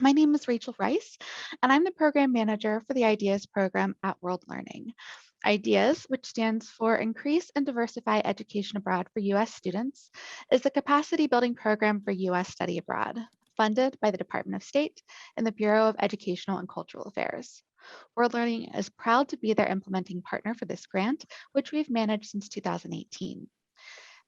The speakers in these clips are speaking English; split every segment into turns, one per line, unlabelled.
My name is Rachel Rice, and I'm the program manager for the IDEAS program at World Learning. IDEAS, which stands for Increase and Diversify Education Abroad for U.S. Students, is the capacity building program for U.S. study abroad, funded by the Department of State and the Bureau of Educational and Cultural Affairs. World Learning is proud to be their implementing partner for this grant, which we've managed since 2018.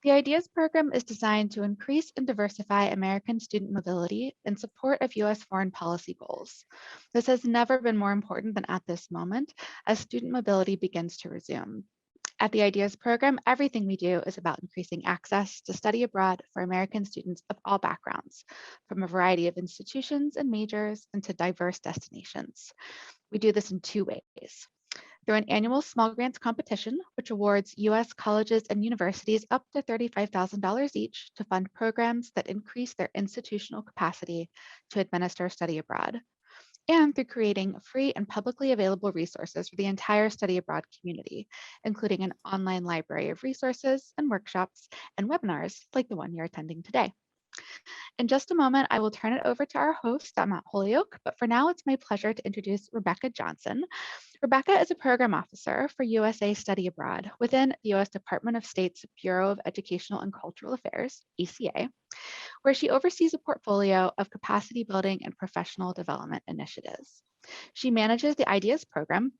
The IDEAS program is designed to increase and diversify American student mobility in support of U.S. foreign policy goals. This has never been more important than at this moment as student mobility begins to resume. At the IDEAS program, everything we do is about increasing access to study abroad for American students of all backgrounds, from a variety of institutions and majors and to diverse destinations. We do this in two ways. Through an annual small grants competition, which awards U.S. colleges and universities up to $35,000 each to fund programs that increase their institutional capacity to administer study abroad, and through creating free and publicly available resources for the entire study abroad community, including an online library of resources and workshops and webinars like the one you're attending today. In just a moment, I will turn it over to our host at Mount Holyoke, but for now, it's my pleasure to introduce Rebecca Johnson. Rebecca is a program officer for USA Study Abroad within the U.S. Department of State's Bureau of Educational and Cultural Affairs, ECA, where she oversees a portfolio of capacity building and professional development initiatives. She manages the IDEAS program,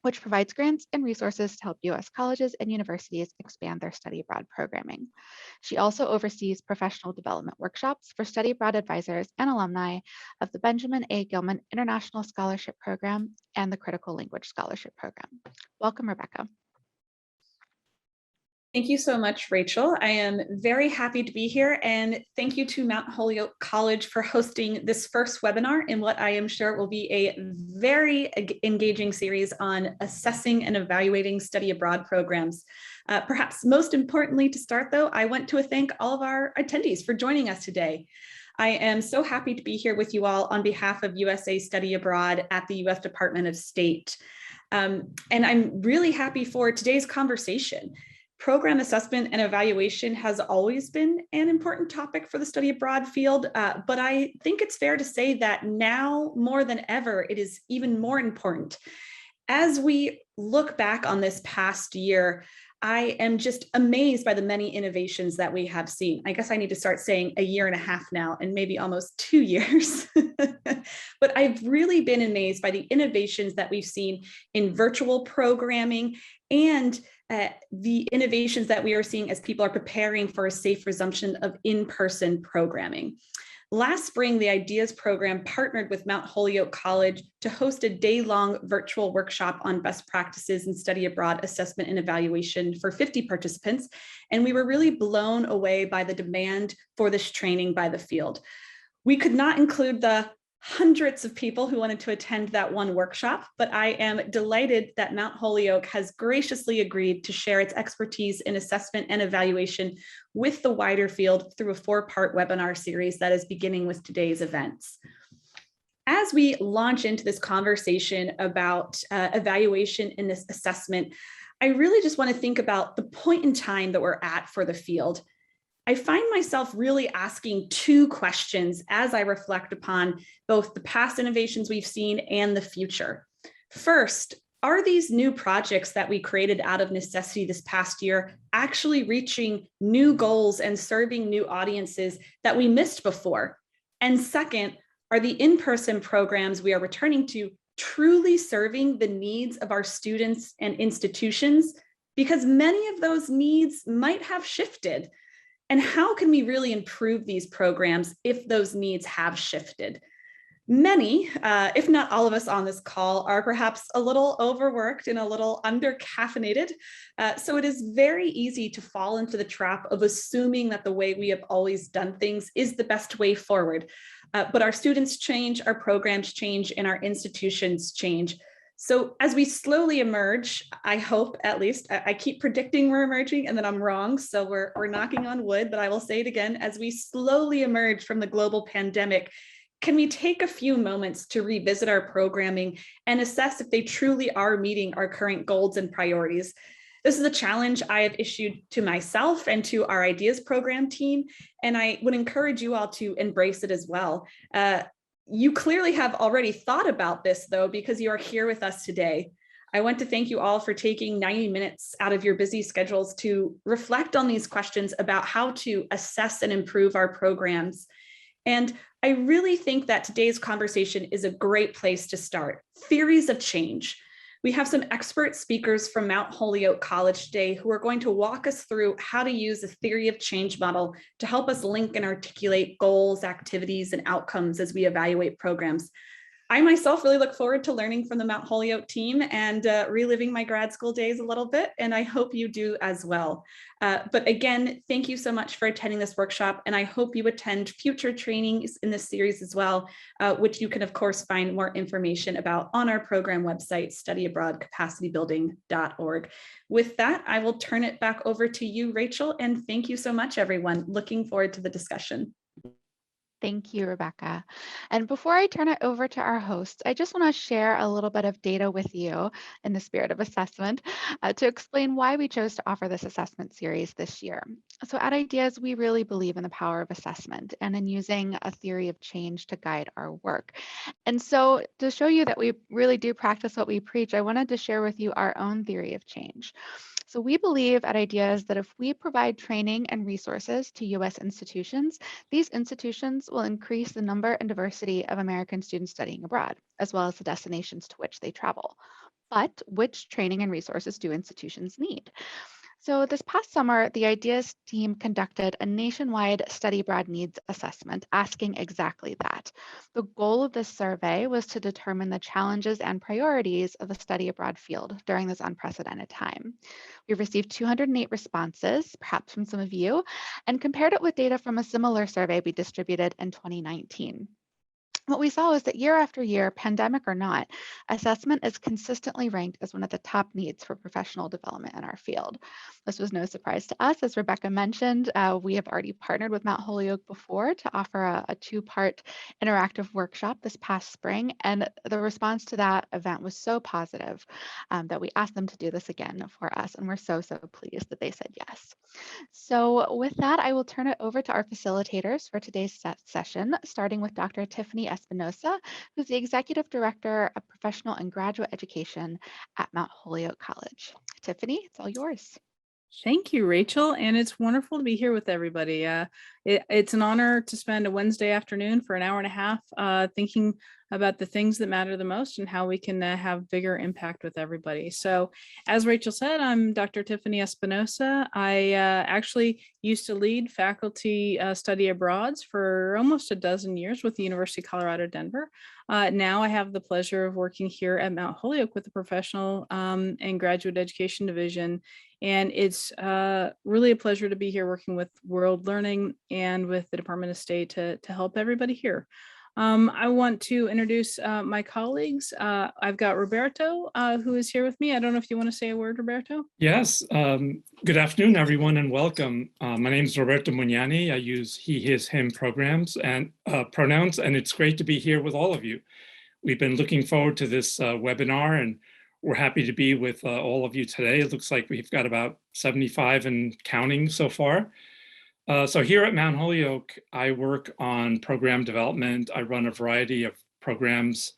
which provides grants and resources to help U.S. colleges and universities expand their study abroad programming. She also oversees professional development workshops for study abroad advisors and alumni of the Benjamin A. Gilman International Scholarship Program and the Critical Language Scholarship Program. Welcome, Rebecca.
Thank you so much, Rachel. I am very happy to be here, and thank you to Mount Holyoke College for hosting this first webinar in what I am sure will be a very engaging series on assessing and evaluating study abroad programs. Perhaps most importantly to start though, I want to thank all of our attendees for joining us today. I am so happy to be here with you all on behalf of USA Study Abroad at the U.S. Department of State. And I'm really happy for today's conversation. Program assessment and evaluation has always been an important topic for the study abroad field, but I think it's fair to say that now more than ever, it is even more important. As we look back on this past year, I am just amazed by the many innovations that we have seen. I guess I need to start saying a year and a half now, and maybe almost 2 years. But I've really been amazed by the innovations that we've seen in virtual programming and the innovations that we are seeing as people are preparing for a safe resumption of in-person programming. Last spring, the IDEAS program partnered with Mount Holyoke College to host a day-long virtual workshop on best practices in study abroad assessment and evaluation for 50 participants. And we were really blown away by the demand for this training by the field. We could not include the hundreds of people who wanted to attend that one workshop, but I am delighted that Mount Holyoke has graciously agreed to share its expertise in assessment and evaluation with the wider field through a 4-part webinar series that is beginning with today's events. As we launch into this conversation about evaluation in this assessment, I really just want to think about the point in time that we're at for the field. I find myself really asking 2 questions as I reflect upon both the past innovations we've seen and the future. First, are these new projects that we created out of necessity this past year actually reaching new goals and serving new audiences that we missed before? And second, are the in-person programs we are returning to truly serving the needs of our students and institutions? Because many of those needs might have shifted. And how can we really improve these programs if those needs have shifted? Many, if not all of us on this call, are perhaps a little overworked and a little under-caffeinated. So it is very easy to fall into the trap of assuming that the way we have always done things is the best way forward. But our students change, our programs change, and our institutions change. So as we slowly emerge, I hope at least, I keep predicting we're emerging and then I'm wrong, so we're knocking on wood, but I will say it again, as we slowly emerge from the global pandemic, can we take a few moments to revisit our programming and assess if they truly are meeting our current goals and priorities? This is a challenge I have issued to myself and to our IDEAS program team, and I would encourage you all to embrace it as well. You clearly have already thought about this, though, because you are here with us today. I want to thank you all for taking 90 minutes out of your busy schedules to reflect on these questions about how to assess and improve our programs. And I really think that today's conversation is a great place to start. Theories of change. We have some expert speakers from Mount Holyoke College today who are going to walk us through how to use a theory of change model to help us link and articulate goals, activities, and outcomes as we evaluate programs. I myself really look forward to learning from the Mount Holyoke team and reliving my grad school days a little bit, and I hope you do as well. But again, thank you so much for attending this workshop, and I hope you attend future trainings in this series as well, which you can of course find more information about on our program website, studyabroadcapacitybuilding.org. With that, I will turn it back over to you, Rachel, and thank you so much, everyone. Looking forward to the discussion.
Thank you, Rebecca. And before I turn it over to our hosts, I just want to share a little bit of data with you in the spirit of assessment to explain why we chose to offer this assessment series this year. So at Ideas, we really believe in the power of assessment and in using a theory of change to guide our work. And so to show you that we really do practice what we preach, I wanted to share with you our own theory of change. So we believe at Ideas that if we provide training and resources to US institutions, these institutions will increase the number and diversity of American students studying abroad, as well as the destinations to which they travel. But which training and resources do institutions need? So this past summer, the IDEAS team conducted a nationwide study abroad needs assessment asking exactly that. The goal of this survey was to determine the challenges and priorities of the study abroad field during this unprecedented time. We received 208 responses, perhaps from some of you, and compared it with data from a similar survey we distributed in 2019. What we saw is that year after year, pandemic or not, assessment is consistently ranked as one of the top needs for professional development in our field. This was no surprise to us. As Rebecca mentioned, we have already partnered with Mount Holyoke before to offer a two-part interactive workshop this past spring, and the response to that event was so positive that we asked them to do this again for us, and we're so pleased that they said yes. So with that, I will turn it over to our facilitators for today's session, starting with Dr. Tiffany Espinosa, who's the Executive Director of Professional and Graduate Education at Mount Holyoke College. Tiffany, it's all yours.
Thank you, Rachel, and it's wonderful to be here with everybody. It's an honor to spend a Wednesday afternoon for an hour and a half thinking about the things that matter the most and how we can have bigger impact with everybody. So as Rachel said, I'm Dr. Tiffany Espinosa. I actually used to lead faculty study abroads for almost a dozen years with the University of Colorado, Denver. Now I have the pleasure of working here at Mount Holyoke with the Professional and Graduate Education Division. And it's really a pleasure to be here working with World Learning and with the Department of State to help everybody here. I want to introduce my colleagues. I've got Roberto, who is here with me. I don't know if you want to say a word, Roberto.
Yes, good afternoon, everyone, and welcome. My name is Roberto Mugnani. I use he, his, him programs and pronouns, and it's great to be here with all of you. We've been looking forward to this webinar, and we're happy to be with all of you today. It looks like we've got about 75 and counting so far. So here at Mount Holyoke, I work on program development. I run a variety of programs,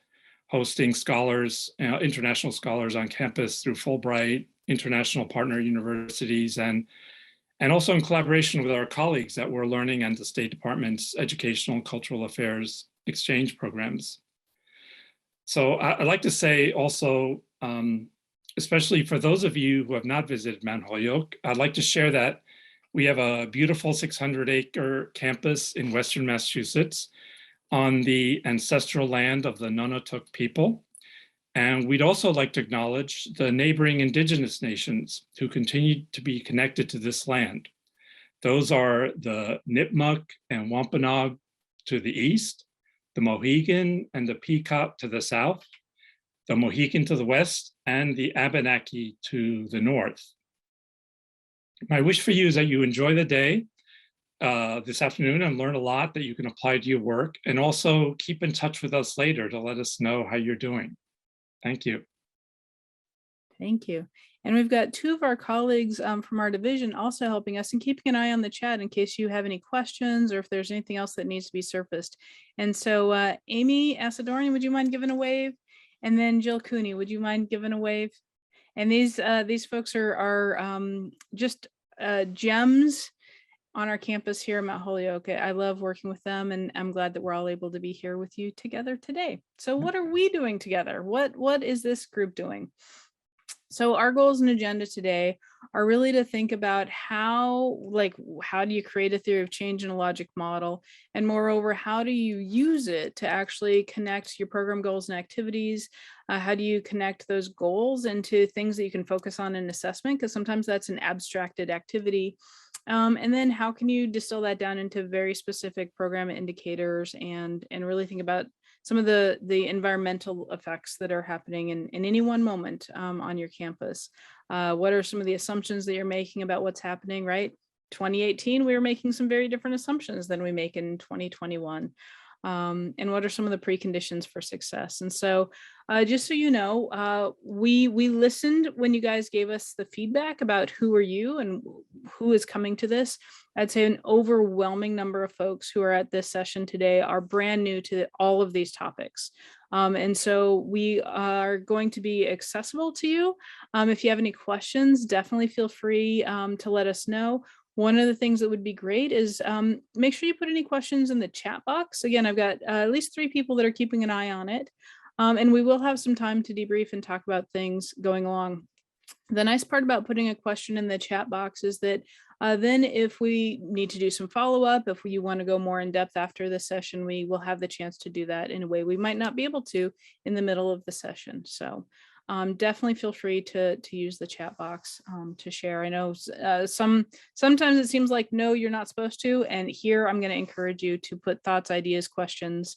hosting scholars, international scholars on campus through Fulbright, international partner universities, and also in collaboration with our colleagues at World Learning and the State Department's Educational and Cultural Affairs exchange programs. So I'd like to say also, especially for those of you who have not visited Mount Holyoke, I'd like to share that we have a beautiful 600-acre campus in Western Massachusetts on the ancestral land of the Nonotuck people. And we'd also like to acknowledge the neighboring indigenous nations who continue to be connected to this land. Those are the Nipmuc and Wampanoag to the east, the Mohegan and the Pequot to the south, the Mohican to the west, and the Abenaki to the north. My wish for you is that you enjoy the day this afternoon and learn a lot that you can apply to your work, and also keep in touch with us later to let us know how you're doing. Thank you.
Thank you. And we've got two of our colleagues from our division also helping us and keeping an eye on the chat in case you have any questions or if there's anything else that needs to be surfaced. And so Amy Asadorian, would you mind giving a wave? And then Jill Cooney, would you mind giving a wave? And these folks are just gems on our campus here at Mount Holyoke. I love working with them, and I'm glad that we're all able to be here with you together today. So what are we doing together? What is this group doing? So our goals and agenda today are really to think about how do you create a theory of change in a logic model? And moreover, how do you use it to actually connect your program goals and activities? How do you connect those goals into things that you can focus on in assessment? Because sometimes that's an abstracted activity. And then how can you distill that down into very specific program indicators and really think about some of the environmental effects that are happening in any one moment on your campus. What are some of the assumptions that you're making about what's happening, right? 2018, we were making some very different assumptions than we make in 2021. And what are some of the preconditions for success? And so just so you know, we listened when you guys gave us the feedback about who are you and who is coming to this. I'd say an overwhelming number of folks who are at this session today are brand new to all of these topics. And so we are going to be accessible to you. If you have any questions, definitely feel free to let us know. One of the things that would be great is make sure you put any questions in the chat box. Again, I've got at least 3 people that are keeping an eye on it. And we will have some time to debrief and talk about things going along. The nice part about putting a question in the chat box is that then if we need to do some follow-up, if you want to go more in depth after the session, we will have the chance to do that in a way we might not be able to in the middle of the session. So definitely feel free to use the chat box to share. I know sometimes it seems like, no, you're not supposed to. And here I'm going to encourage you to put thoughts, ideas, questions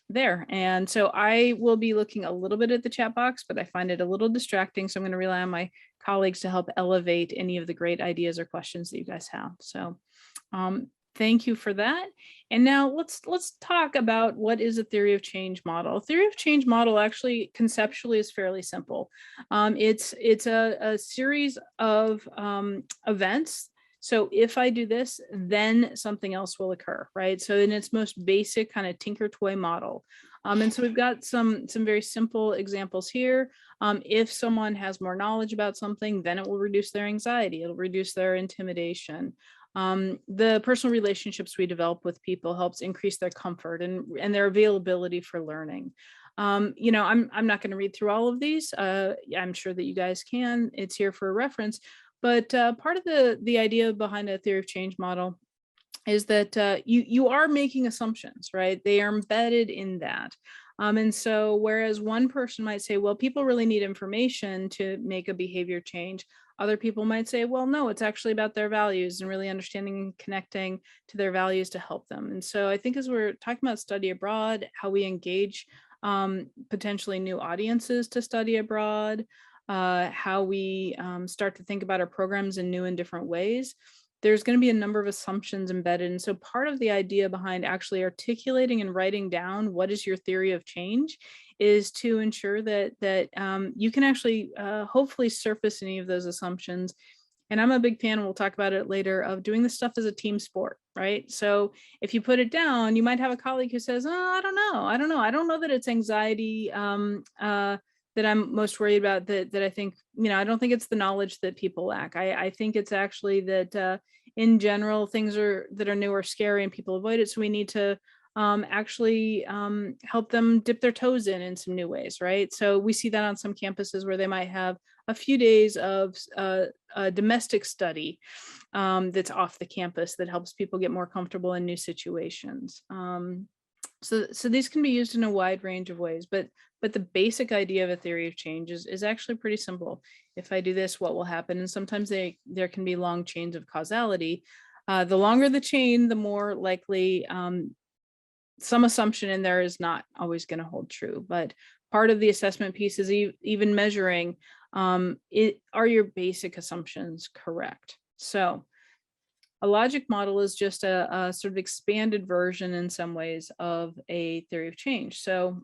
there. And so I will be looking a little bit at the chat box, but I find it a little distracting. So I'm going to rely on my colleagues to help elevate any of the great ideas or questions that you guys have. So thank you for that. And now let's talk about what is a theory of change model. A theory of change model actually conceptually is fairly simple. It's a series of events. So if I do this, then something else will occur, right? So in its most basic kind of tinker toy model. And so we've got some very simple examples here. If someone has more knowledge about something, then it will reduce their anxiety. It'll reduce their intimidation. The personal relationships we develop with people helps increase their comfort and their availability for learning. You know, I'm not going to read through all of these. I'm sure that you guys can. It's here for reference. But part of the idea behind a theory of change model is that you are making assumptions, right? They are embedded in that. And so whereas one person might say, well, people really need information to make a behavior change, other people might say, well, no, it's actually about their values and really understanding and connecting to their values to help them. And so I think as we're talking about study abroad, how we engage potentially new audiences to study abroad, how we start to think about our programs in new and different ways, there's going to be a number of assumptions embedded. And so part of the idea behind actually articulating and writing down what is your theory of change is to ensure that you can actually hopefully surface any of those assumptions. And I'm a big fan, and we'll talk about it later, of doing this stuff as a team sport, right? So if you put it down, you might have a colleague who says, oh, I don't know that it's anxiety that I'm most worried about, that I think, you know, I don't think it's the knowledge that people lack. I think it's actually that in general, things that are new are scary and people avoid it. So we need to actually help them dip their toes in some new ways, right? So we see that on some campuses where they might have a few days of a domestic study that's off the campus that helps people get more comfortable in new situations. So these can be used in a wide range of ways, but the basic idea of a theory of change is actually pretty simple. If I do this, what will happen? And sometimes there can be long chains of causality. The longer the chain, the more likely some assumption in there is not always going to hold true. But part of the assessment piece is even measuring, are your basic assumptions correct? So a logic model is just a sort of expanded version in some ways of a theory of change. So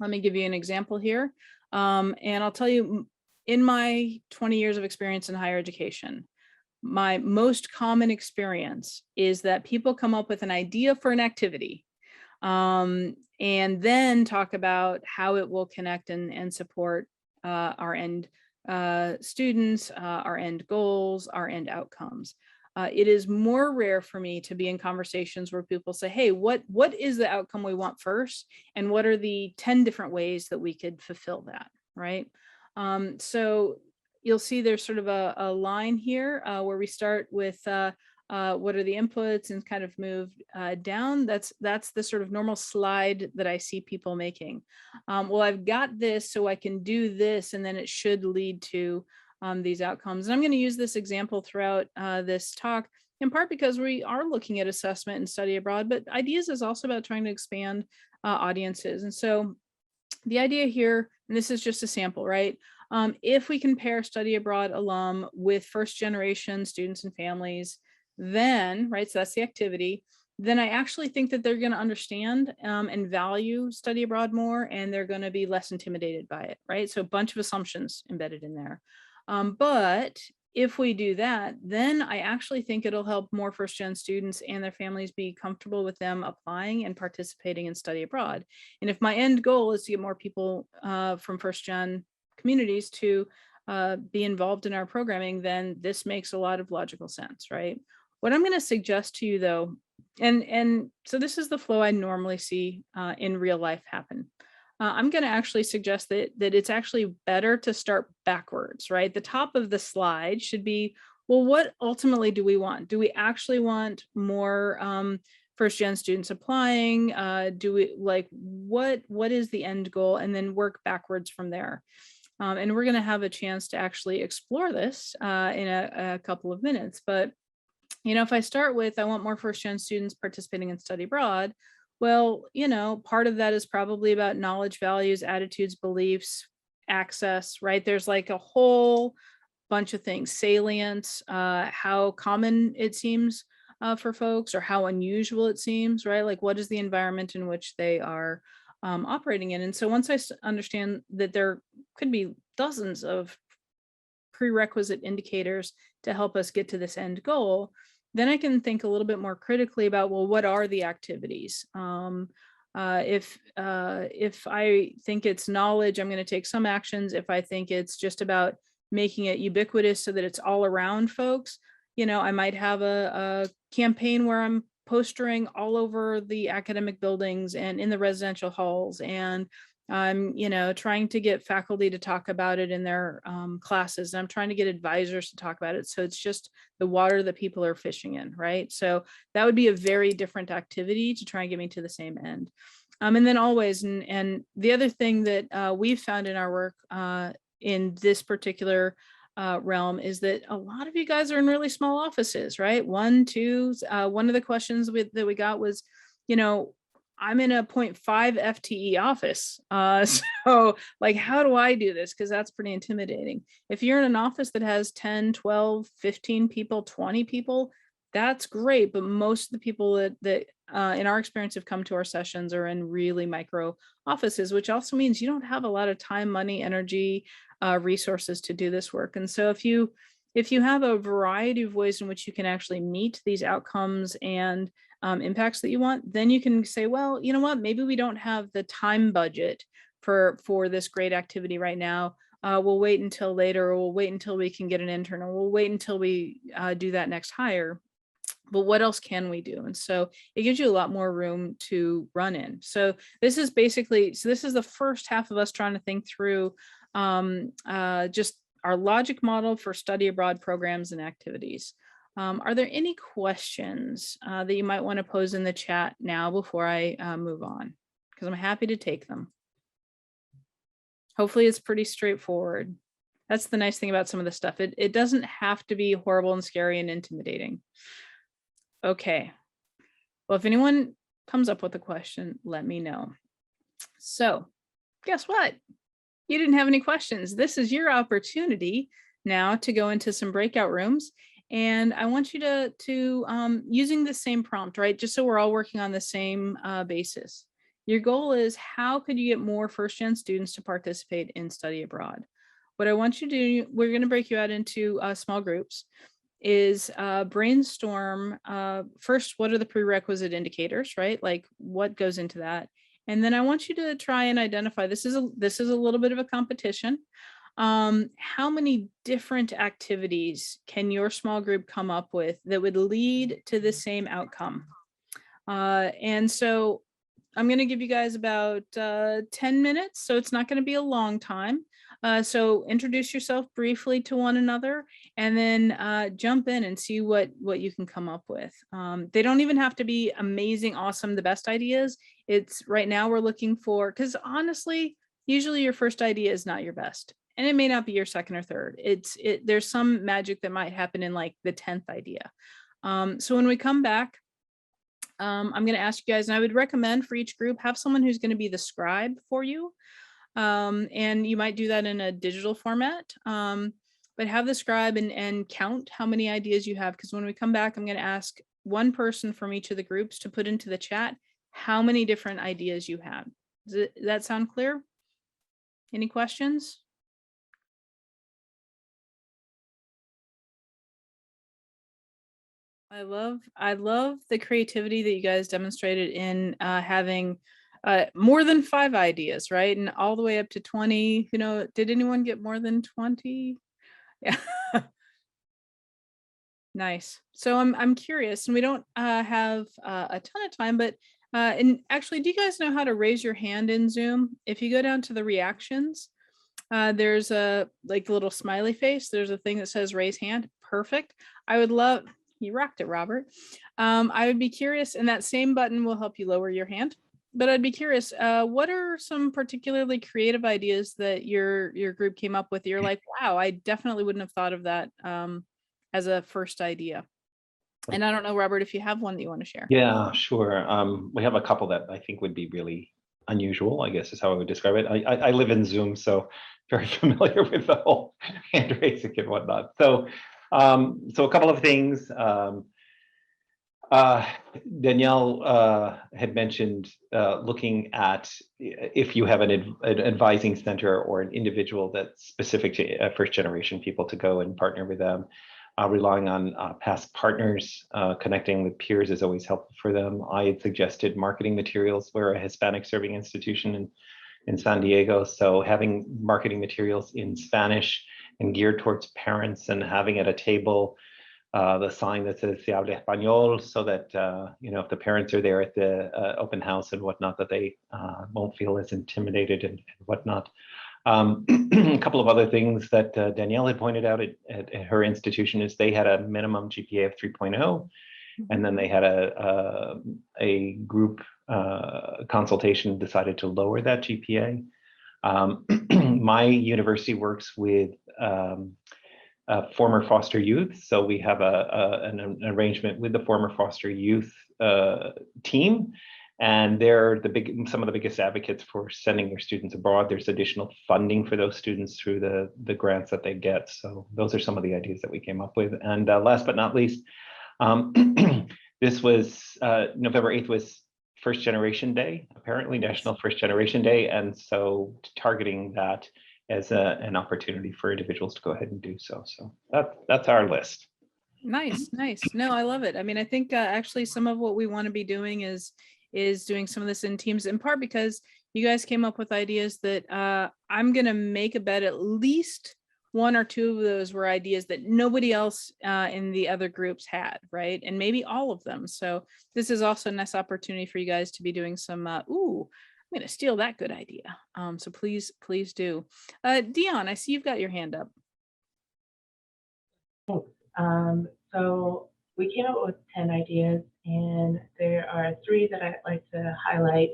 let me give you an example here. And I'll tell you, in my 20 years of experience in higher education, my most common experience is that people come up with an idea for an activity, and then talk about how it will connect and support our end students, our end goals, our end outcomes. It is more rare for me to be in conversations where people say, hey, what is the outcome we want first? And what are the 10 different ways that we could fulfill that, right? So you'll see there's sort of a line here where we start with what are the inputs and kind of move down. That's the sort of normal slide that I see people making. Well, I've got this, so I can do this, and then it should lead to these outcomes. And I'm going to use this example throughout this talk, in part because we are looking at assessment and study abroad, but ideas is also about trying to expand audiences. And so the idea here, and this is just a sample, right? If we compare study abroad alum with first generation students and families, then, right, so that's the activity, then I actually think that they're going to understand and value study abroad more, and they're going to be less intimidated by it, right? So a bunch of assumptions embedded in there. But if we do that, then I actually think it'll help more first gen students and their families be comfortable with them applying and participating in study abroad. And if my end goal is to get more people from first gen communities to be involved in our programming, then this makes a lot of logical sense, right? What I'm going to suggest to you though, and so this is the flow I normally see in real life happen. I'm going to actually suggest that it's actually better to start backwards, right? The top of the slide should be, well, what ultimately do we want? Do we actually want more first gen students applying? Do we like what is the end goal? And then work backwards from there. And we're going to have a chance to actually explore this in a couple of minutes. But, you know, if I start with, I want more first gen students participating in study abroad, well, you know, part of that is probably about knowledge, values, attitudes, beliefs, access, right? There's like a whole bunch of things, salience, how common it seems for folks or how unusual it seems, right? Like what is the environment in which they are operating in? And so once I understand that there could be dozens of prerequisite indicators to help us get to this end goal, then I can think a little bit more critically about, well, what are the activities? If I think it's knowledge, I'm going to take some actions. If I think it's just about making it ubiquitous so that it's all around folks, you know, I might have a campaign where I'm postering all over the academic buildings and in the residential halls, and I'm, you know, trying to get faculty to talk about it in their classes. And I'm trying to get advisors to talk about it. So it's just the water that people are fishing in, right? So that would be a very different activity to try and get me to the same end. And then always, and the other thing that we've found in our work in this particular realm is that a lot of you guys are in really small offices, right? One, two, one of the questions that we got was, you know, I'm in a 0.5 FTE office. So like, how do I do this? Because that's pretty intimidating. If you're in an office that has 10, 12, 15 people, 20 people, that's great. But most of the people that in our experience have come to our sessions are in really micro offices, which also means you don't have a lot of time, money, energy, resources to do this work. And so if you have a variety of ways in which you can actually meet these outcomes and impacts that you want, then you can say, well, you know what, maybe we don't have the time budget for this great activity right now. We'll wait until later, or we'll wait until we can get an intern, or we'll wait until we do that next hire. But what else can we do? And so it gives you a lot more room to run in. So this is basically, so this is the first half of us trying to think through just our logic model for study abroad programs and activities. Are there any questions that you might want to pose in the chat now before I move on? Because I'm happy to take them. Hopefully it's pretty straightforward. That's the nice thing about some of the stuff. It doesn't have to be horrible and scary and intimidating. Okay. Well, if anyone comes up with a question, let me know. So guess what? You didn't have any questions. This is your opportunity now to go into some breakout rooms. And I want you to using the same prompt, right? Just so we're all working on the same basis. Your goal is, how could you get more first-gen students to participate in study abroad? what I want you to do, we're going to break you out into small groups, is brainstorm first, what are the prerequisite indicators, right? Like what goes into that? And then I want you to try and identify, this is a little bit of a competition. How many different activities can your small group come up with that would lead to the same outcome? And so I'm going to give you guys about 10 minutes, so it's not going to be a long time. So introduce yourself briefly to one another, and then jump in and see what you can come up with. They don't even have to be amazing, awesome, the best ideas. It's right now we're looking for, because honestly, usually your first idea is not your best, and it may not be your second or third. There's some magic that might happen in like the 10th idea. So when we come back, I'm going to ask you guys, and I would recommend for each group, have someone who's going to be the scribe for you. And you might do that in a digital format, but have the scribe and count how many ideas you have. Because when we come back, I'm going to ask one person from each of the groups to put into the chat how many different ideas you have. Does that sound clear? Any questions? I love the creativity that you guys demonstrated in having more than 5 ideas, right? And all the way up to 20. You know, did anyone get more than 20? Yeah. Nice. So I'm curious, and we don't have a ton of time, but and actually, do you guys know how to raise your hand in Zoom? If you go down to the reactions, there's a like little smiley face. There's a thing that says raise hand. Perfect. I would love, you rocked it, Robert. I would be curious, and that same button will help you lower your hand. But I'd be curious, what are some particularly creative ideas that your group came up with? You're like, wow, I definitely wouldn't have thought of that as a first idea. And I don't know, Robert, if you have one that you want to share.
Yeah, sure. We have a couple that I think would be really unusual, I guess is how I would describe it. I live in Zoom, so very familiar with the whole hand raising and whatnot. So, so a couple of things. Danielle had mentioned looking at if you have an advising center or an individual that's specific to first generation people to go and partner with them. Relying on past partners, connecting with peers is always helpful for them. I had suggested marketing materials. We're a Hispanic serving institution in San Diego, so having marketing materials in Spanish and geared towards parents, and having at a table the sign that says "Se habla español," so that you know, if the parents are there at the open house and whatnot, that they won't feel as intimidated and whatnot. A couple of other things that Danielle had pointed out at her institution is they had a minimum GPA of 3.0, and then they had a group consultation decided to lower that GPA. My university works with former foster youth, so we have an arrangement with the former foster youth team. And they're some of the biggest advocates for sending their students abroad. There's additional funding for those students through the grants that they get. So those are some of the ideas that we came up with. And last but not least, this was November 8th was First Generation Day, apparently National First Generation Day. And so targeting that as an opportunity for individuals to go ahead and do so. So that's our list.
Nice. No, I love it. I mean, I think actually some of what we want to be doing is doing some of this in teams, in part because you guys came up with ideas that I'm going to make a bet at least 1 or 2 of those were ideas that nobody else in the other groups had, right? And maybe all of them. So this is also a nice opportunity for you guys to be doing some, ooh, I'm going to steal that good idea. So please do. Dion, I see you've got your hand up.
So we came up with 10 ideas, and there are 3 that I'd like to highlight.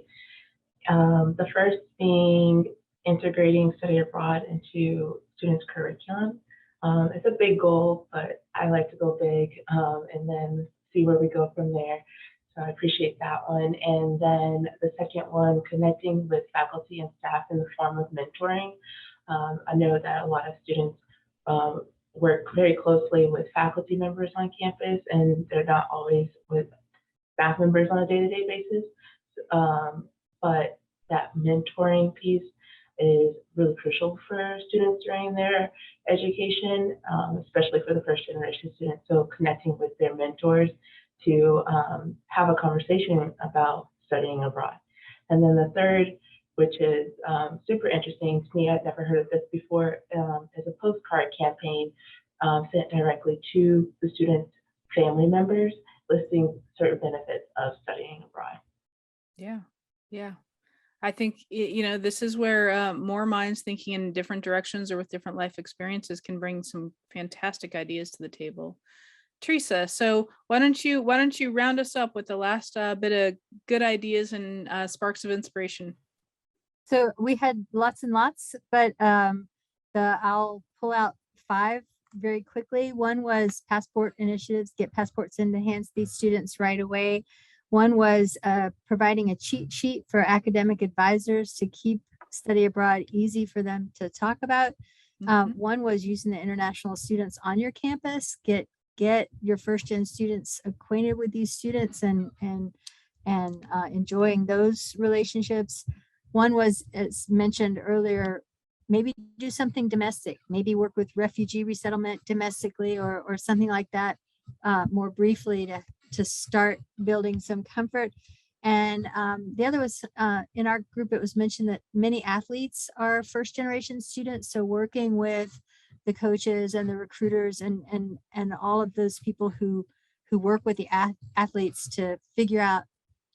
The first being integrating study abroad into students' curriculum. It's a big goal, but I like to go big and then see where we go from there. So I appreciate that one. And then the second one, connecting with faculty and staff in the form of mentoring. I know that a lot of students work very closely with faculty members on campus, and they're not always with staff members on a day-to-day basis. But that mentoring piece is really crucial for students during their education, especially for the first generation students. So connecting with their mentors to have a conversation about studying abroad. And then the third, which is super interesting to me, I'd never heard of this before, is a postcard campaign sent directly to the students' family members, listing certain benefits of studying abroad.
Yeah, yeah. I think, this is where more minds thinking in different directions or with different life experiences can bring some fantastic ideas to the table. Teresa, so why don't you round us up with the last bit of good ideas and sparks of inspiration?
So we had lots and lots, but I'll pull out 5 very quickly. One was passport initiatives, get passports into hands to these students right away. One was providing a cheat sheet for academic advisors to keep study abroad easy for them to talk about. One was using the international students on your campus, get your first gen students acquainted with these students and enjoying those relationships. One was, as mentioned earlier, maybe do something domestic, maybe work with refugee resettlement domestically or something like that, more briefly to start building some comfort. And the other was in our group, it was mentioned that many athletes are first generation students. So working with the coaches and the recruiters and all of those people who work with the athletes to figure out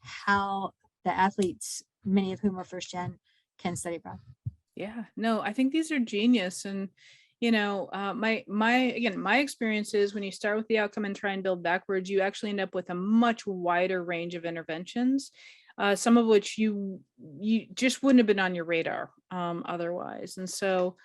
how the athletes, many of whom are first gen, can study abroad.
Yeah, no, I think these are genius. And, my experience is when you start with the outcome and try and build backwards, you actually end up with a much wider range of interventions, some of which you just wouldn't have been on your radar otherwise. And so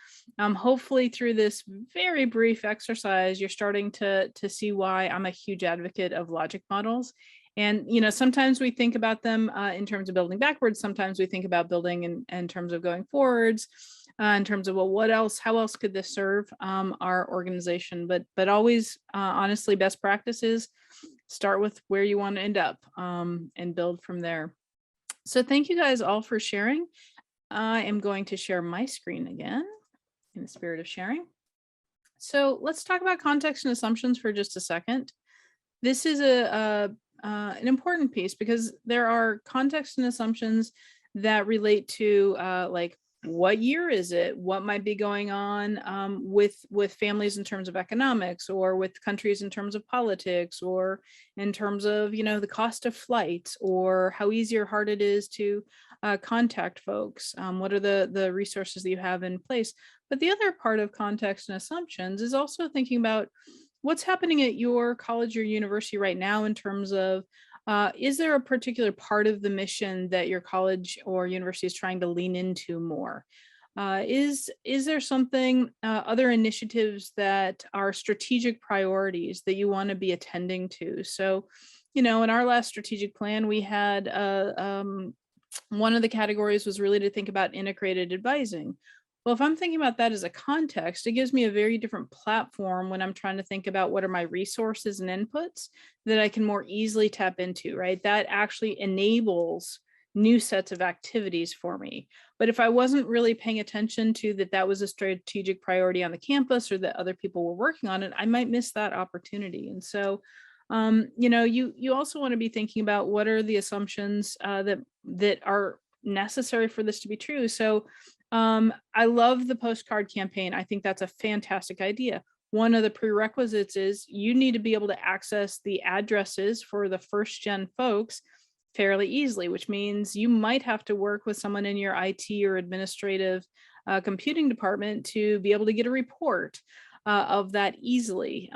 hopefully through this very brief exercise, you're starting to see why I'm a huge advocate of logic models. And, sometimes we think about them in terms of building backwards. Sometimes we think about building in terms of going forwards, in terms of, well, how else could this serve our organization? But always, honestly, best practices, start with where you want to end up and build from there. So thank you guys all for sharing. I am going to share my screen again in the spirit of sharing. So let's talk about context and assumptions for just a second. This is an important piece because there are context and assumptions that relate to like, what year is it? What might be going on with families in terms of economics, or with countries in terms of politics, or in terms of, the cost of flights, or how easy or hard it is to contact folks. What are the resources that you have in place? But the other part of context and assumptions is also thinking about what's happening at your college or university right now in terms of, is there a particular part of the mission that your college or university is trying to lean into more? Is there something, other initiatives that are strategic priorities that you want to be attending to? So, in our last strategic plan, we had one of the categories was really to think about integrated advising. Well, if I'm thinking about that as a context, it gives me a very different platform when I'm trying to think about what are my resources and inputs that I can more easily tap into, right? That actually enables new sets of activities for me. But if I wasn't really paying attention to that was a strategic priority on the campus, or that other people were working on it, I might miss that opportunity. And so, you also want to be thinking about what are the assumptions that are necessary for this to be true. So I love the postcard campaign. I think that's a fantastic idea. One of the prerequisites is you need to be able to access the addresses for the first gen folks fairly easily, which means you might have to work with someone in your IT or administrative computing department to be able to get a report of that easily.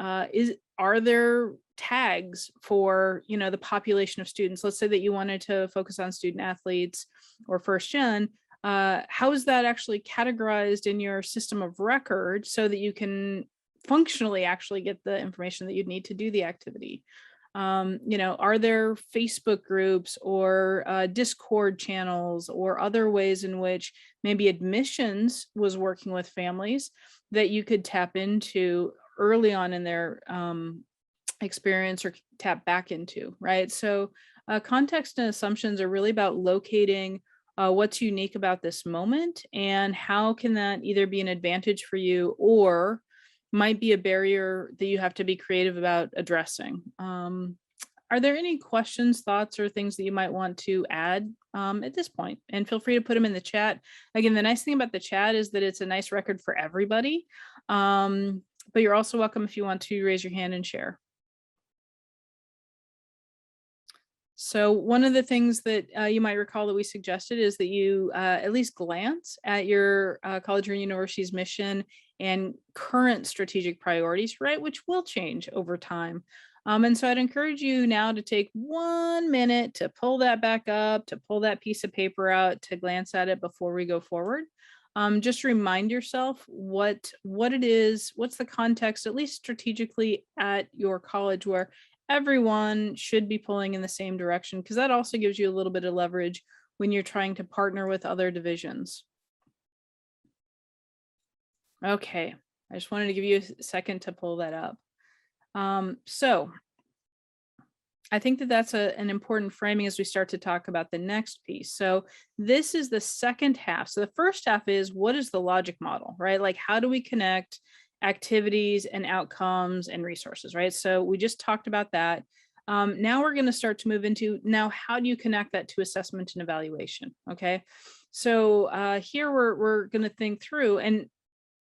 Are there tags for the population of students? Let's say that you wanted to focus on student athletes or first gen. How is that actually categorized in your system of record so that you can functionally actually get the information that you'd need to do the activity? Are there Facebook groups or Discord channels or other ways in which maybe admissions was working with families that you could tap into early on in their experience or tap back into, right? So context and assumptions are really about locating what's unique about this moment, and how can that either be an advantage for you or might be a barrier that you have to be creative about addressing. Are there any questions, thoughts, or things that you might want to add at this point? And feel free to put them in the chat. Again, the nice thing about the chat is that it's a nice record for everybody. But you're also welcome if you want to raise your hand and share. So one of the things that you might recall that we suggested is that you at least glance at your college or university's mission and current strategic priorities, right, which will change over time. And so I'd encourage you now to take 1 minute to pull that back up, to pull that piece of paper out, to glance at it before we go forward. Just remind yourself what it is, what's the context, at least strategically at your college, where everyone should be pulling in the same direction, because that also gives you a little bit of leverage when you're trying to partner with other divisions. Okay, I just wanted to give you a second to pull that up. So I think that that's an important framing as we start to talk about the next piece. So this is the second half. So the first half is, what is the logic model, right? Like, how do we connect activities and outcomes and resources, right? So we just talked about that. Now we're going to start to move into, now how do you connect that to assessment and evaluation? Okay, so here we're going to think through, and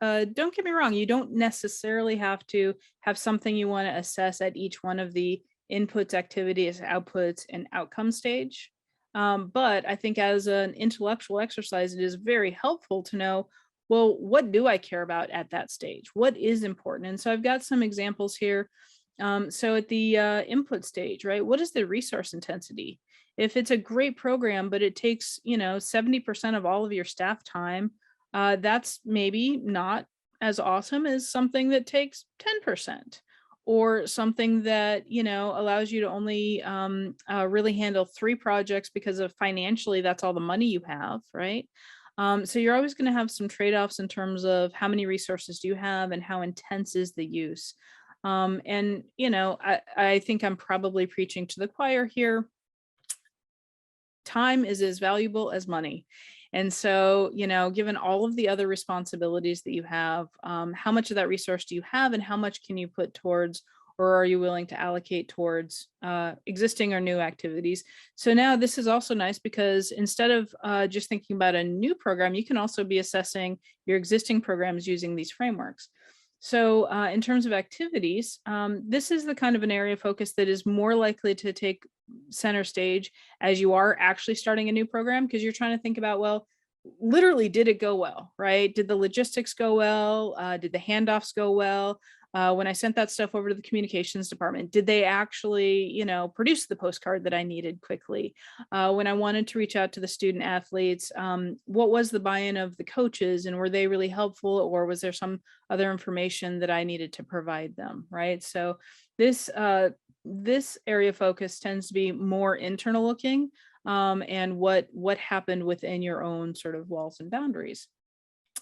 don't get me wrong, you don't necessarily have to have something you want to assess at each one of the inputs, activities, outputs, and outcome stage. But I think as an intellectual exercise, it is very helpful to know, well, what do I care about at that stage? What is important? And so I've got some examples here. So at the input stage, right, what is the resource intensity? If it's a great program, but it takes, 70% of all of your staff time, that's maybe not as awesome as something that takes 10%. Or something that, allows you to only really handle 3 projects because of financially, that's all the money you have, right? So you're always going to have some trade-offs in terms of how many resources do you have and how intense is the use. And, I think I'm probably preaching to the choir here. Time is as valuable as money. And so, given all of the other responsibilities that you have, how much of that resource do you have, and how much can you put towards, or are you willing to allocate towards existing or new activities? So now this is also nice, because instead of just thinking about a new program, you can also be assessing your existing programs using these frameworks. So in terms of activities, this is the kind of an area of focus that is more likely to take center stage as you are actually starting a new program, because you're trying to think about, well, literally, did it go well, right? Did the logistics go well? Did the handoffs go well? When I sent that stuff over to the communications department, did they actually, produce the postcard that I needed quickly? When I wanted to reach out to the student athletes, what was the buy-in of the coaches, and were they really helpful, or was there some other information that I needed to provide them, right? So this area of focus tends to be more internal looking, and what happened within your own sort of walls and boundaries.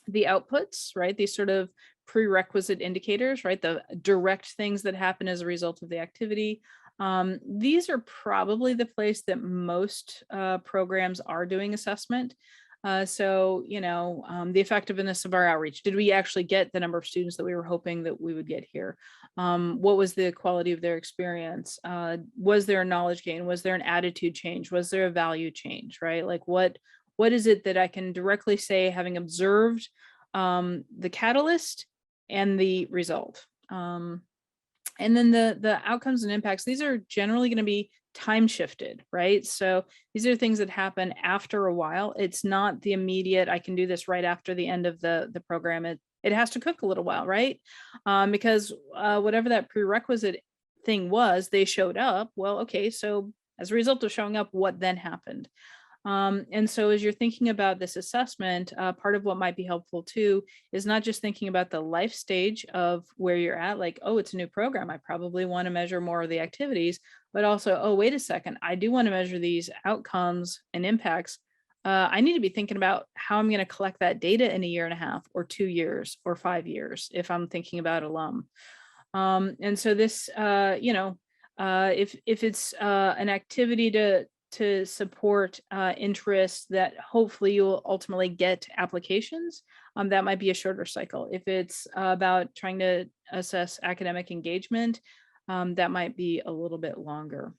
The outputs, right? These sort of prerequisite indicators, right? The direct things that happen as a result of the activity. These are probably the place that most programs are doing assessment. So, the effectiveness of our outreach. Did we actually get the number of students that we were hoping that we would get here? What was the quality of their experience? Was there a knowledge gain? Was there an attitude change? Was there a value change, right? Like what is it that I can directly say, having observed the catalyst and the result? And then the outcomes and impacts, these are generally going to be time shifted, right? So these are things that happen after a while. It's not the immediate, I can do this right after the end of the program. It has to cook a little while, right? Because whatever that prerequisite thing was, they showed up. Well, okay, so as a result of showing up, what then happened? And so as you're thinking about this assessment, part of what might be helpful too is not just thinking about the life stage of where you're at, like, oh, it's a new program, I probably want to measure more of the activities, but also, oh, wait a second, I do want to measure these outcomes and impacts. I need to be thinking about how I'm going to collect that data in a year and a half or 2 years or 5 years if I'm thinking about alum. And so this, if it's an activity to support interests that hopefully you'll ultimately get applications, that might be a shorter cycle. If it's about trying to assess academic engagement, that might be a little bit longer.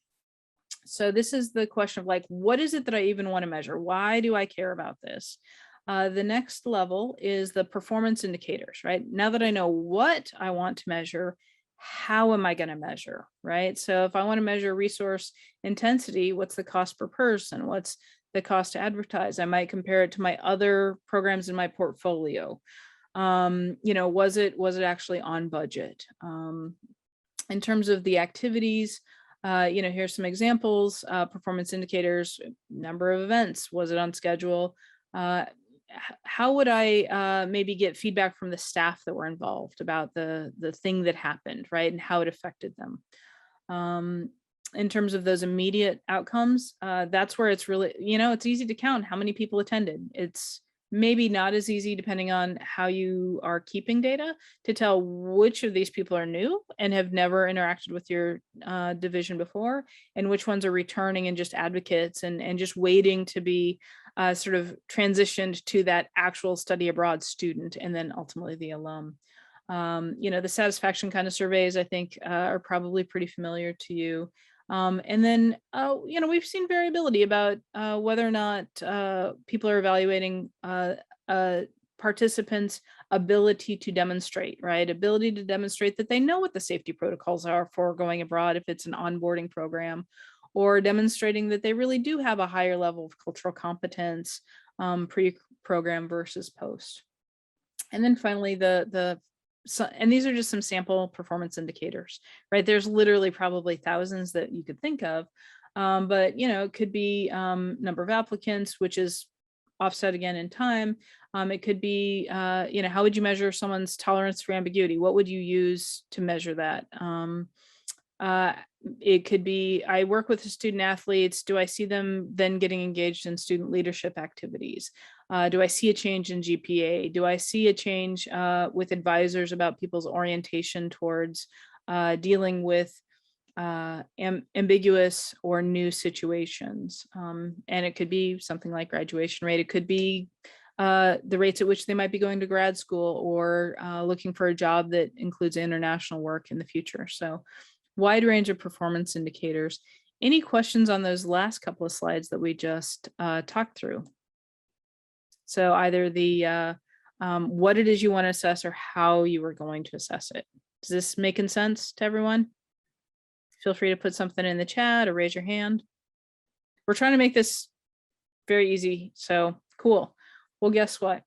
So this is the question of like, what is it that I even want to measure? Why do I care about this? The next level is the performance indicators, right? Now that I know what I want to measure, how am I going to measure, right? So if I want to measure resource intensity, what's the cost per person? What's the cost to advertise? I might compare it to my other programs in my portfolio. Was it actually on budget? In terms of the activities, here's some examples, performance indicators, number of events, was it on schedule? How would I maybe get feedback from the staff that were involved about the thing that happened, right? And how it affected them. In terms of those immediate outcomes, that's where it's really, it's easy to count how many people attended. It's maybe not as easy, depending on how you are keeping data, to tell which of these people are new and have never interacted with your division before, and which ones are returning and just advocates and just waiting to be sort of transitioned to that actual study abroad student, and then ultimately the alum. The satisfaction kind of surveys, I think, are probably pretty familiar to you. And then, we've seen variability about whether or not people are evaluating participants' ability to demonstrate, right? Ability to demonstrate that they know what the safety protocols are for going abroad if it's an onboarding program, or demonstrating that they really do have a higher level of cultural competence pre-program versus post. And then finally, and these are just some sample performance indicators, right? There's literally probably thousands that you could think of, but it could be number of applicants, which is offset again in time. It could be, how would you measure someone's tolerance for ambiguity? What would you use to measure that? It could be, I work with the student athletes. Do I see them then getting engaged in student leadership activities? Do I see a change in GPA? Do I see a change with advisors about people's orientation towards dealing with ambiguous or new situations? And it could be something like graduation rate. It could be the rates at which they might be going to grad school, or looking for a job that includes international work in the future. So wide range of performance indicators. Any questions on those last couple of slides that we just talked through? So either the what it is you want to assess, or how you are going to assess it. Is this making sense to everyone? Feel free to put something in the chat or raise your hand. We're trying to make this very easy. So cool. Well, guess what?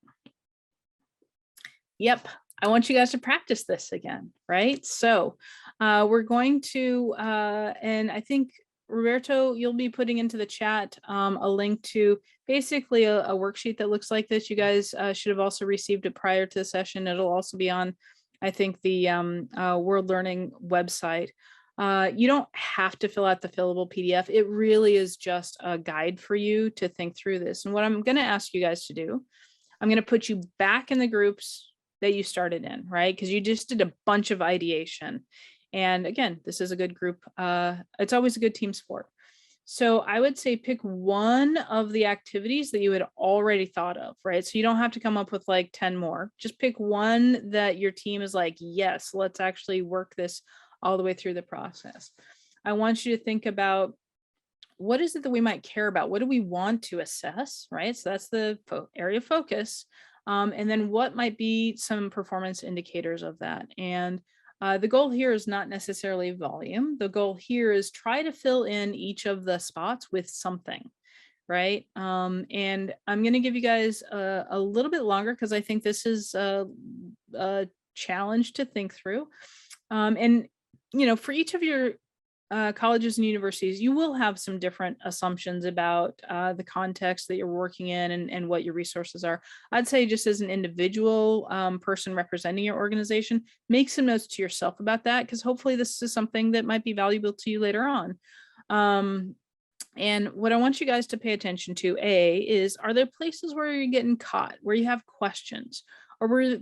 Yep. I want you guys to practice this again, right? So we're going to, and I think Roberto, you'll be putting into the chat a link to basically a worksheet that looks like this. You guys should have also received it prior to the session. It'll also be on, I think, the World Learning website. You don't have to fill out the fillable PDF. It really is just a guide for you to think through this. And what I'm going to ask you guys to do, I'm going to put you back in the groups that you started in, right? Because you just did a bunch of ideation. And again, this is a good group. It's always a good team sport. So I would say pick one of the activities that you had already thought of, right? So you don't have to come up with like 10 more. Just pick one that your team is like, yes, let's actually work this all the way through the process. I want you to think about, what is it that we might care about? What do we want to assess, right? So that's the area of focus. And then what might be some performance indicators of that? And the goal here is not necessarily volume. The goal here is try to fill in each of the spots with something, right? And I'm going to give you guys a little bit longer, because I think this is a challenge to think through. And, for each of your colleges and universities, you will have some different assumptions about the context that you're working in and what your resources are. I'd say, just as an individual person representing your organization, make some notes to yourself about that, because hopefully this is something that might be valuable to you later on. And what I want you guys to pay attention to, is, are there places where you're getting caught, where you have questions, or where,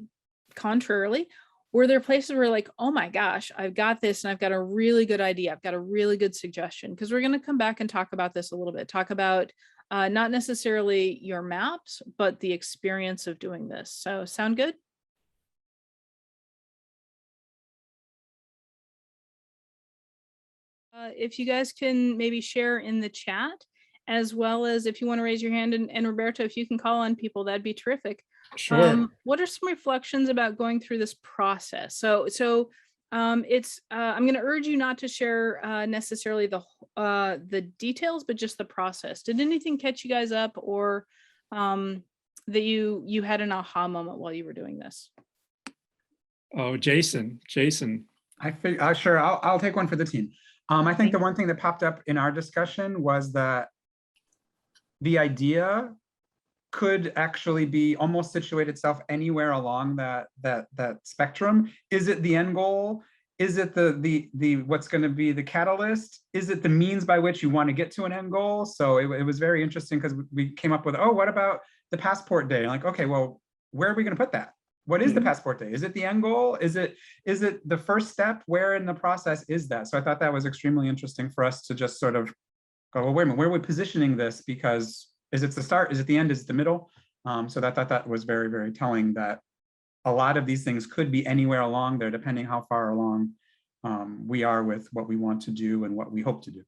contrarily, were there places where like, oh my gosh, I've got this and I've got a really good idea. I've got a really good suggestion, because we're going to come back and talk about this a little bit, talk about not necessarily your maps, but the experience of doing this. So sound good? If you guys can maybe share in the chat, as well as if you want to raise your hand, and Roberto, if you can call on people, that'd be terrific.
Sure.
What are some reflections about going through this process? So I'm going to urge you not to share necessarily the details, but just the process. Did anything catch you guys up, or that you had an aha moment while you were doing this?
Oh, Jason.
Sure, I'll take one for the team. I think the one thing that popped up in our discussion was that the idea could actually be almost situate itself anywhere along that spectrum. Is it the end goal? Is it the what's going to be the catalyst? Is it the means by which you want to get to an end goal? So it was very interesting, because we came up with, oh, what about the passport day? Like, okay, well, where are we going to put that? What is the passport day? Is it the end goal? Is it the first step? Where in the process is that? So I thought that was extremely interesting for us to just sort of go, well, wait a minute, where are we positioning this? Because is it the start? Is it the end? Is it the middle? So I thought that was very, very telling, that a lot of these things could be anywhere along there, depending how far along we are with what we want to do and what we hope to do.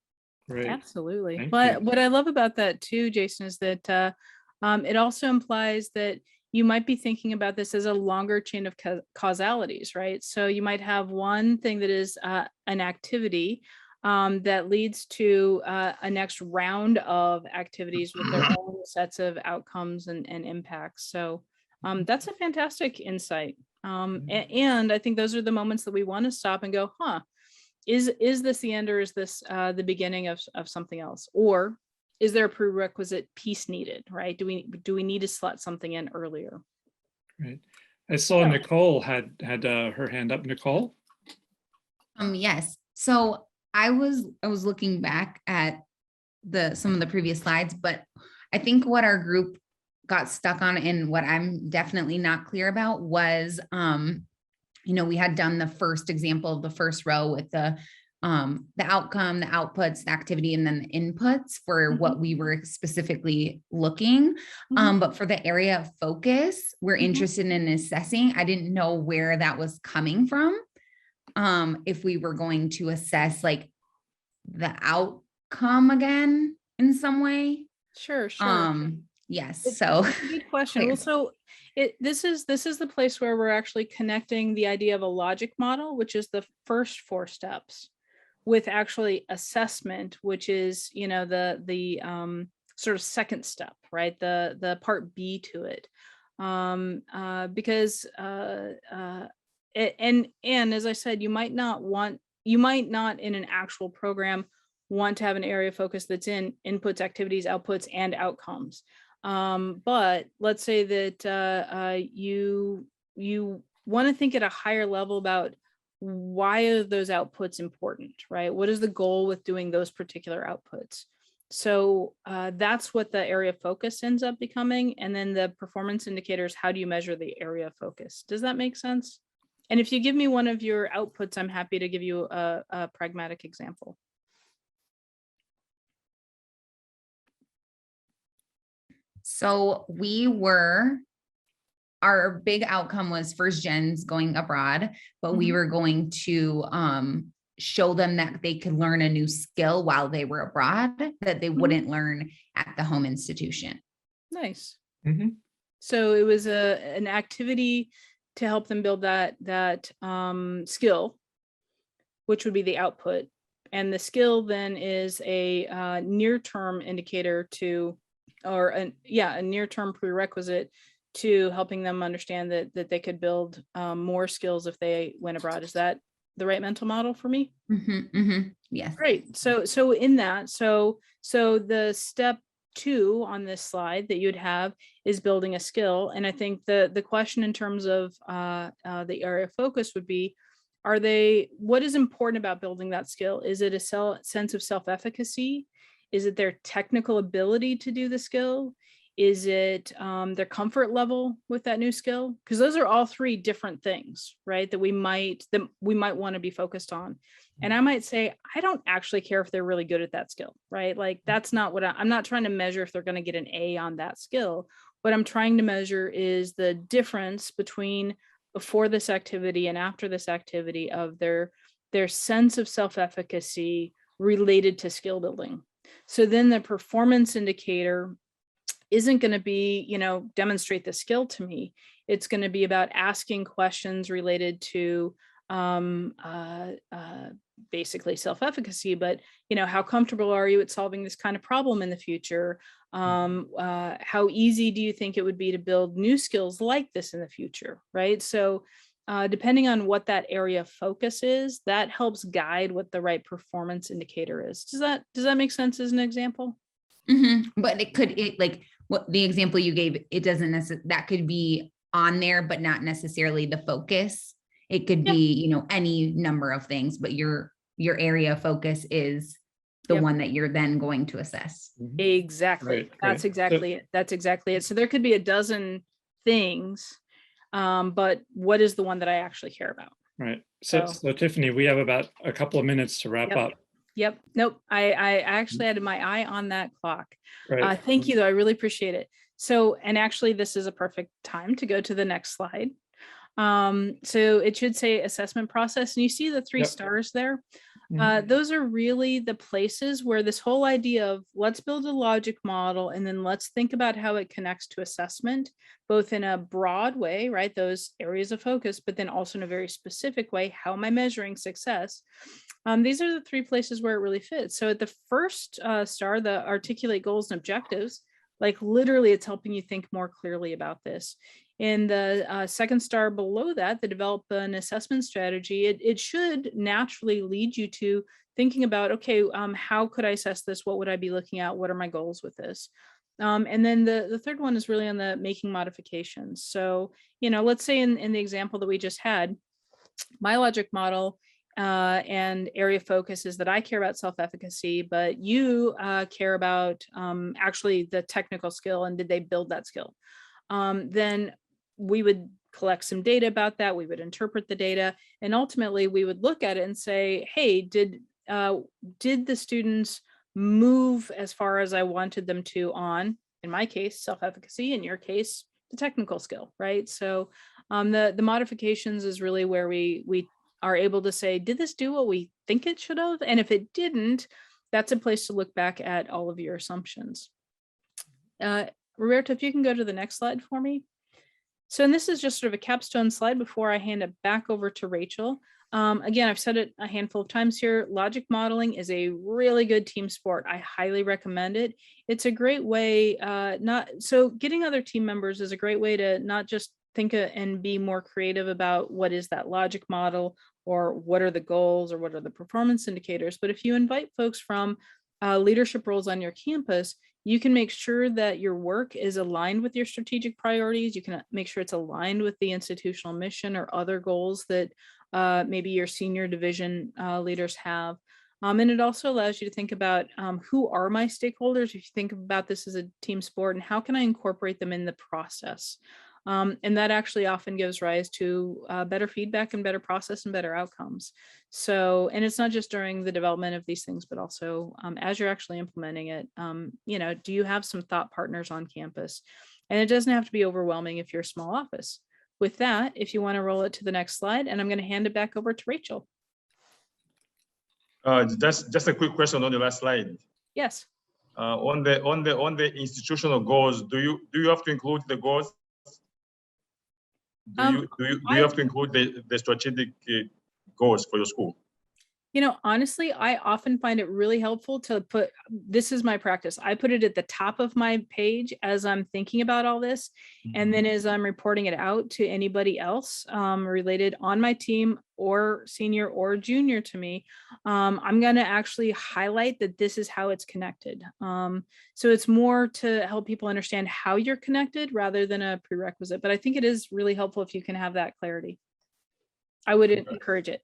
Great.
Absolutely.
Thank you.
What I love about that too, Jason, is that it also implies that you might be thinking about this as a longer chain of causalities, right? So you might have one thing that is an activity that leads to a next round of activities with their own sets of outcomes and impacts. So that's a fantastic insight. And I think those are the moments that we want to stop and go, huh, is this the end, or is this the beginning of something else? Or is there a prerequisite piece needed, right? Do we need to slot something in earlier?
Right. I saw Nicole had her hand up. Nicole?
Yes. So I was looking back at some of the previous slides, but I think what our group got stuck on, and what I'm definitely not clear about, was we had done the first example of the first row with the outcome, the outputs, the activity, and then the inputs for what we were specifically looking. But for the area of focus, we're interested in assessing. I didn't know where that was coming from. If we were going to assess like the outcome again in some way.
Sure.
Yes. So
good question. Well, so this is the place where we're actually connecting the idea of a logic model, which is the first 4 steps, with actually assessment, which is, the sort of second step, right? The part B to it. Because and as I said, you might not in an actual program want to have an area of focus that's in inputs, activities, outputs, and outcomes. But let's say that you want to think at a higher level about why are those outputs important, right? What is the goal with doing those particular outputs? So that's what the area of focus ends up becoming. And then the performance indicators, how do you measure the area of focus? Does that make sense? And if you give me one of your outputs, I'm happy to give you a pragmatic example.
So our big outcome was first gens going abroad, but we were going to show them that they could learn a new skill while they were abroad that they wouldn't learn at the home institution.
Nice. So it was an activity to help them build that skill, which would be the output. And the skill then is a near-term indicator or a near-term prerequisite to helping them understand that they could build more skills if they went abroad. Is that the right mental model for me?
Yes.
Great. So in that, so the step 2 on this slide that you'd have is building a skill. And I think the question in terms of the area of focus would be, what is important about building that skill? Is it a sense of self-efficacy? Is it their technical ability to do the skill? Is it their comfort level with that new skill? Because those are all three different things, right? That we might want to be focused on. And I might say, I don't actually care if they're really good at that skill, right? Like that's not what I'm not trying to measure if they're going to get an A on that skill. What I'm trying to measure is the difference between before this activity and after this activity of their sense of self-efficacy related to skill building. So then the performance indicator isn't going to be, demonstrate the skill to me. It's going to be about asking questions related to basically self-efficacy, but how comfortable are you at solving this kind of problem in the future? How easy do you think it would be to build new skills like this in the future, right? So depending on what that area of focus is, that helps guide what the right performance indicator is. Does that make sense as an example?
But like what the example you gave, it doesn't necessarily, that could be on there, but not necessarily the focus. It could be, any number of things, but your area of focus is the one that you're then going to assess.
Exactly.
Right,
That's
right.
exactly it. That's exactly it. So there could be a dozen things, but what is the one that I actually care about?
Right. So Tiffany, we have about a couple of minutes to wrap up.
Yep. Nope. I actually had my eye on that clock.
Right.
Thank you, though. I really appreciate it. So, and actually, this is a perfect time to go to the next slide. So it should say assessment process, and you see the three stars there. Those are really the places where this whole idea of let's build a logic model and then let's think about how it connects to assessment, both in a broad way, right? Those areas of focus, but then also in a very specific way. How am I measuring success? These are the three places where it really fits. So at the first star, the articulate goals and objectives, like literally it's helping you think more clearly about this. In the second star below that, the develop an assessment strategy, it should naturally lead you to thinking about, okay, how could I assess this? What would I be looking at? What are my goals with this? And then the third one is really on the making modifications. So, let's say in the example that we just had, my logic model and area of focus is that I care about self-efficacy, but you care about actually the technical skill and did they build that skill? Then we would collect some data about that. We would interpret the data, and ultimately we would look at it and say, hey, did the students move as far as I wanted them to on, in my case, self-efficacy, in your case, the technical skill, right? So the modifications is really where we are able to say, did this do what we think it should have? And if it didn't, that's a place to look back at all of your assumptions. Roberto, if you can go to the next slide for me. So, and this is just sort of a capstone slide before I hand it back over to Rachel. Again, I've said it a handful of times here, logic modeling is a really good team sport. I highly recommend it. It's a great way, getting other team members is a great way to not just think and be more creative about what is that logic model or what are the goals or what are the performance indicators. But if you invite folks from leadership roles on your campus, you can make sure that your work is aligned with your strategic priorities. You can make sure it's aligned with the institutional mission or other goals that maybe your senior division leaders have. And it also allows you to think about who are my stakeholders if you think about this as a team sport and how can I incorporate them in the process. And that actually often gives rise to better feedback and better process and better outcomes. So, and it's not just during the development of these things, but also as you're actually implementing it, do you have some thought partners on campus? And it doesn't have to be overwhelming if you're a small office. With that, if you want to roll it to the next slide, and I'm going to hand it back over to Rachel.
Just a quick question on the last slide.
Yes.
On the institutional goals, do you have to include the goals? Do you have to include the strategic goals for your school?
Honestly, I often find it really helpful to put, this is my practice. I put it at the top of my page as I'm thinking about all this. And then as I'm reporting it out to anybody else related on my team or senior or junior to me, I'm going to actually highlight that this is how it's connected. So it's more to help people understand how you're connected rather than a prerequisite. But I think it is really helpful if you can have that clarity. I would encourage it.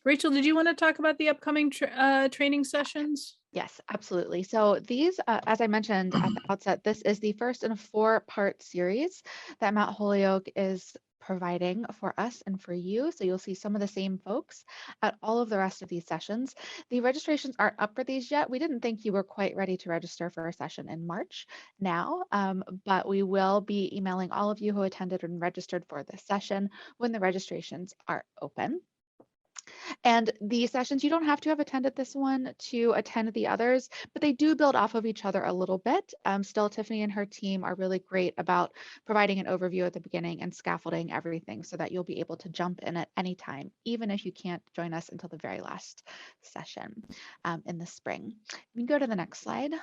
Rachel, did you want to talk about the upcoming training sessions?
Yes, absolutely. So these, as I mentioned at the outset, this is the first in a 4-part series that Mount Holyoke is providing for us and for you. So you'll see some of the same folks at all of the rest of these sessions. The registrations aren't up for these yet. We didn't think you were quite ready to register for a session in March now, but we will be emailing all of you who attended and registered for this session when the registrations are open. And the sessions, you don't have to have attended this one to attend the others, but they do build off of each other a little bit. Still, Tiffany and her team are really great about providing an overview at the beginning and scaffolding everything so that you'll be able to jump in at any time, even if you can't join us until the very last session in the spring. We can go to the next slide.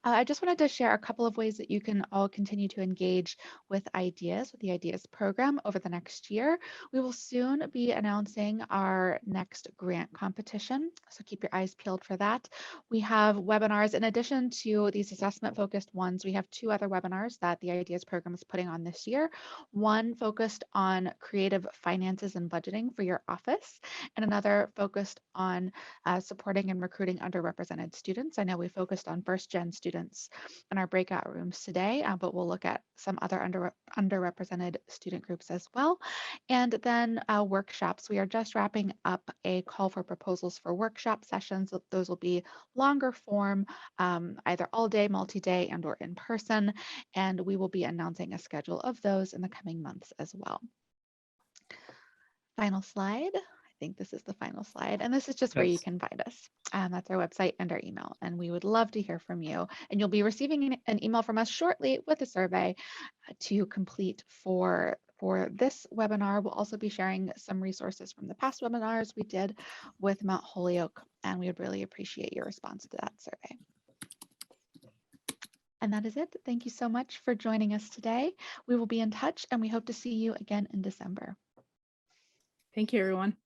I just wanted to share a couple of ways that you can all continue to engage with the Ideas program over the next year. We will soon be announcing our next grant competition, so keep your eyes peeled for that. We have webinars in addition to these assessment focused ones. We have 2 other webinars that the Ideas program is putting on this year. One focused on creative finances and budgeting for your office, and another focused on supporting and recruiting underrepresented students. I know we focused on first-gen students in our breakout rooms today, but we'll look at some other underrepresented student groups as well. And then workshops. We are just wrapping up a call for proposals for workshop sessions. Those will be longer form, either all day, multi-day, and or in person. And we will be announcing a schedule of those in the coming months as well. Final slide. I think this is the final slide. And this is just where you can find us. That's our website and our email. And we would love to hear from you. And you'll be receiving an email from us shortly with a survey to complete for this webinar. We'll also be sharing some resources from the past webinars we did with Mount Holyoke. And we would really appreciate your response to that survey. And that is it. Thank you so much for joining us today. We will be in touch and we hope to see you again in December.
Thank you, everyone.